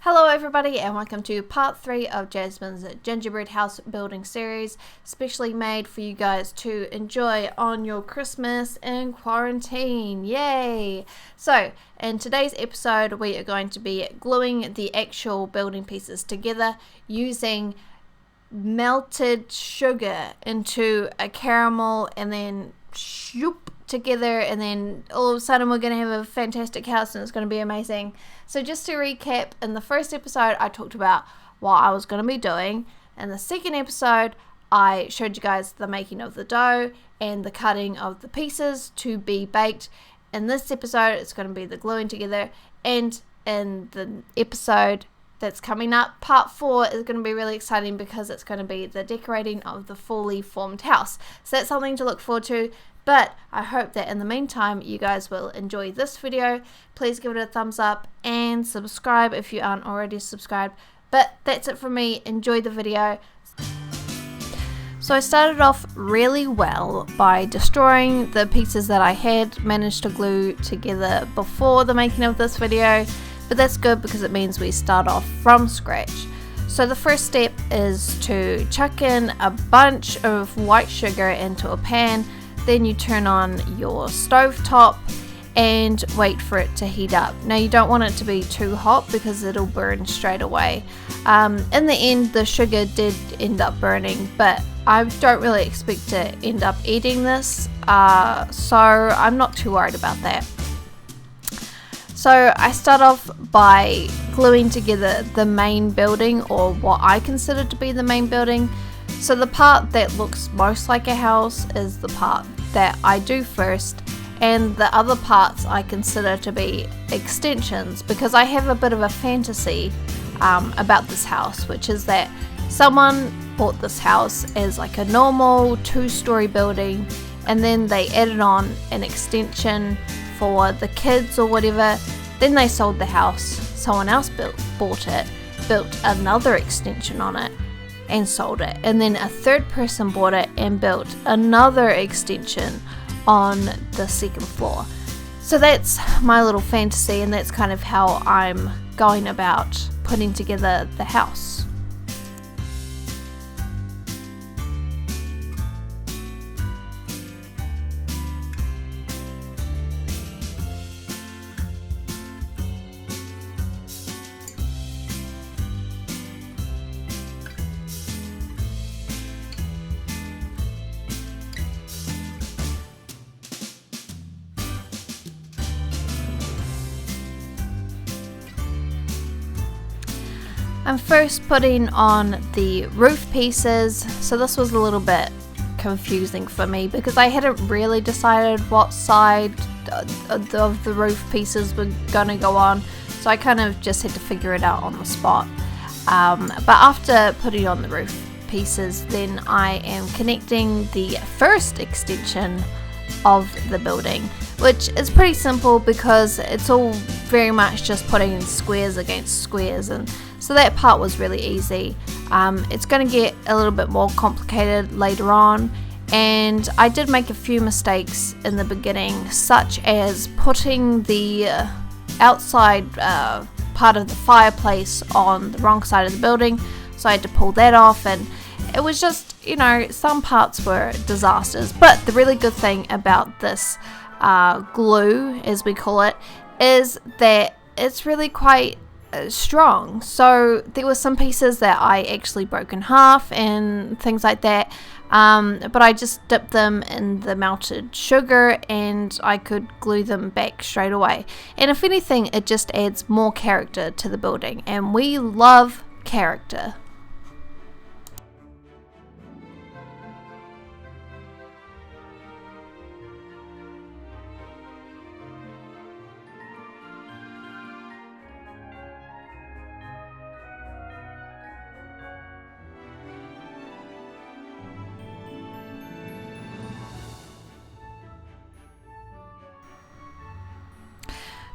Hello everybody and welcome to part 3 of Jasmine's gingerbread house building series, specially made for you guys to enjoy on your Christmas in quarantine. Yay! So in today's episode we are going to be gluing the actual building pieces together using melted sugar into a caramel and then shoop together, and then all of a sudden we're going to have a fantastic house and it's going to be amazing. So just to recap, in the first episode I talked about what I was going to be doing. In the second episode I showed you guys the making of the dough and the cutting of the pieces to be baked. In this episode it's going to be the gluing together, and in the episode that's coming up, part 4, is going to be really exciting because it's going to be the decorating of the fully formed house. So that's something to look forward to. But I hope that in the meantime you guys will enjoy this video. Please give it a thumbs up and subscribe if you aren't already subscribed. But that's it from me. Enjoy the video. So I started off really well by destroying the pieces that I had managed to glue together before the making of this video. But that's good because it means we start off from scratch. So the first step is to chuck in a bunch of white sugar into a pan. Then you turn on your stove top and wait for it to heat up. Now you don't want it to be too hot because it'll burn straight away. In the end the sugar did end up burning, but I don't really expect to end up eating this, so I'm not too worried about that. So I start off by gluing together the main building, or what I consider to be the main building. So the part that looks most like a house is the part that I do first, and the other parts I consider to be extensions because I have a bit of a fantasy about this house, which is that someone bought this house as like a normal 2-story building and then they added on an extension for the kids or whatever. Then they sold the house, someone else bought it, built another extension on it and sold it, and then a third person bought it and built another extension on the second floor. So that's my little fantasy, and that's kind of how I'm going about putting together the house. I'm first putting on the roof pieces, so this was a little bit confusing for me because I hadn't really decided what side of the roof pieces were going to go on, so I kind of just had to figure it out on the spot. But after putting on the roof pieces, then I am connecting the first extension of the building, which is pretty simple because it's all very much just putting squares against squares, and so that part was really easy. It's going to get a little bit more complicated later on, and I did make a few mistakes in the beginning, such as putting the outside part of the fireplace on the wrong side of the building, so I had to pull that off, and it was just, you know, some parts were disasters. But the really good thing about this glue, as we call it, is that it's really quite strong. So there were some pieces that I actually broke in half and things like that, but I just dipped them in the melted sugar and I could glue them back straight away. And if anything, it just adds more character to the building, and we love character.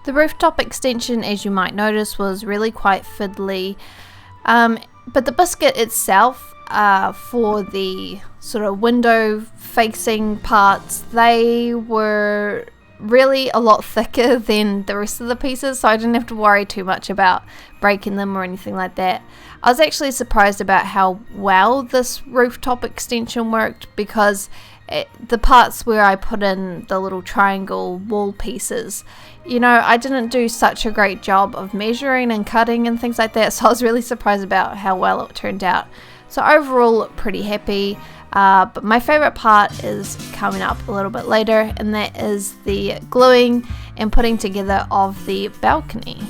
The rooftop extension, as you might notice, was really quite fiddly, but the biscuit itself, for the sort of window facing parts, they were really a lot thicker than the rest of the pieces, so I didn't have to worry too much about breaking them or anything like that. I was actually surprised about how well this rooftop extension worked, because the parts where I put in the little triangle wall pieces, you know, I didn't do such a great job of measuring and cutting and things like that, so I was really surprised about how well it turned out. So overall, pretty happy. But my favorite part is coming up a little bit later, and that is the gluing and putting together of the balcony.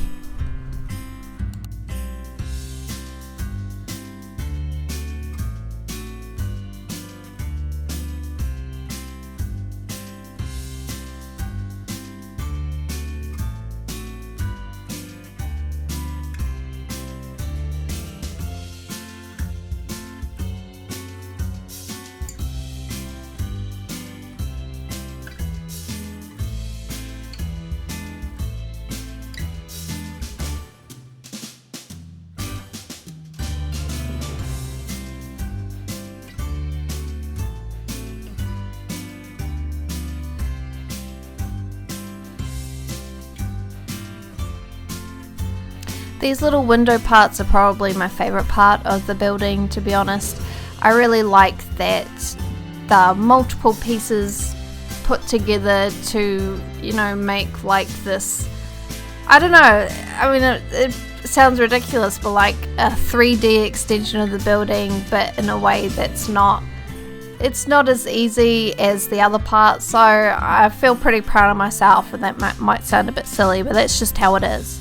These little window parts are probably my favorite part of the building, to be honest. I really like that the multiple pieces put together to, you know, make like this, I don't know, I mean it sounds ridiculous, but like a 3D extension of the building, but in a way that's not, it's not as easy as the other parts. So I feel pretty proud of myself, and that might sound a bit silly, but that's just how it is.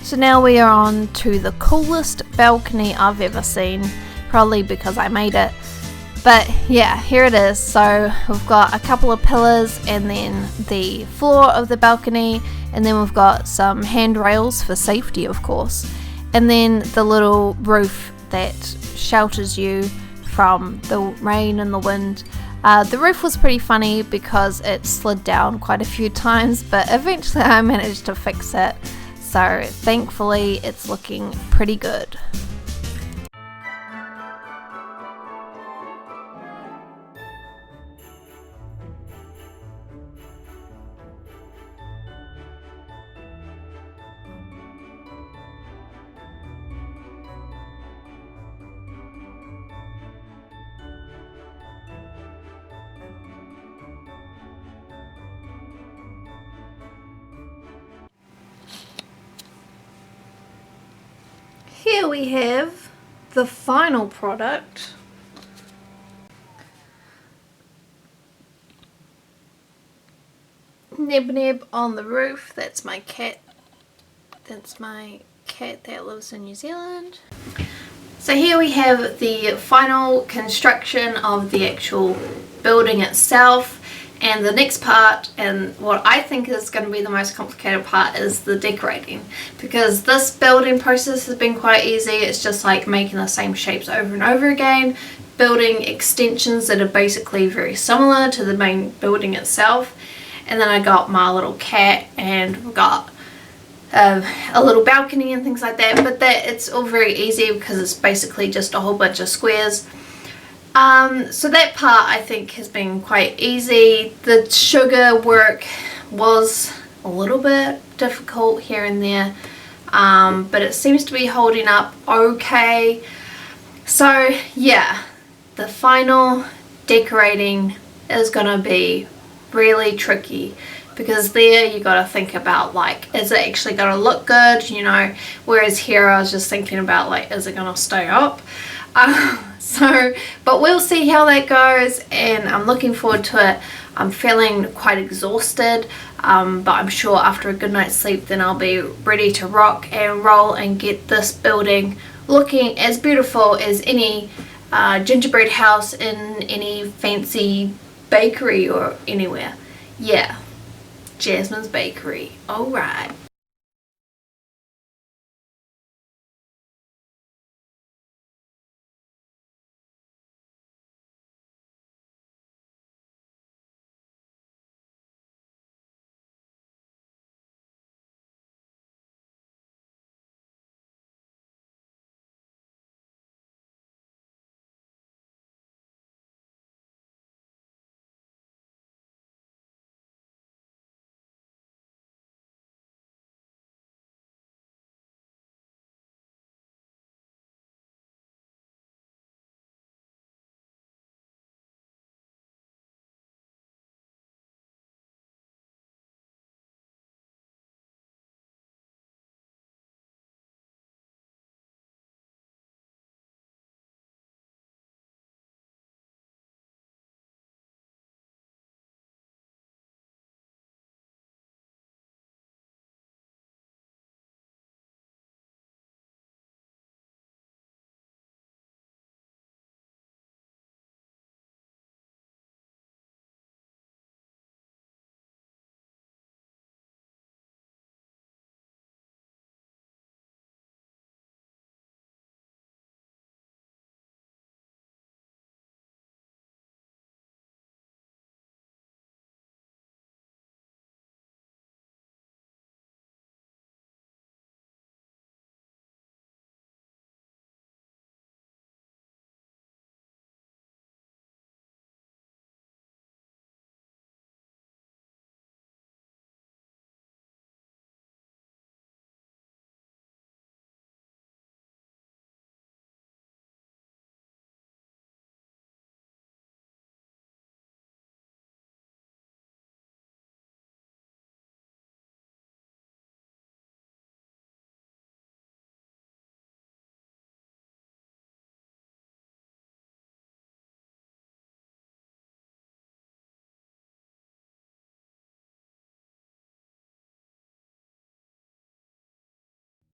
So now we are on to the coolest balcony I've ever seen, probably because I made it. But yeah, here it is. So we've got a couple of pillars, and then the floor of the balcony, and then we've got some handrails for safety, of course, and then the little roof that shelters you from the rain and the wind. The roof was pretty funny because it slid down quite a few times, but eventually I managed to fix it. So thankfully it's looking pretty good. Here we have the final product. Nib Nib on the roof. That's my cat. That's my cat that lives in New Zealand. So here we have the final construction of the actual building itself. And the next part, and what I think is going to be the most complicated part, is the decorating. Because this building process has been quite easy. It's just like making the same shapes over and over again, building extensions that are basically very similar to the main building itself. And then I got my little cat, and we've got a little balcony and things like that. But it's all very easy because it's basically just a whole bunch of squares. So that part I think has been quite easy. The sugar work was a little bit difficult here and there, but it seems to be holding up okay. So yeah, the final decorating is gonna be really tricky because there you got to think about like, is it actually going to look good, you know, whereas here I was just thinking about like, is it going to stay up? But we'll see how that goes, and I'm looking forward to it. I'm feeling quite exhausted, but I'm sure after a good night's sleep then I'll be ready to rock and roll and get this building looking as beautiful as any gingerbread house in any fancy bakery or anywhere. Yeah, Jasmine's Bakery. Alright.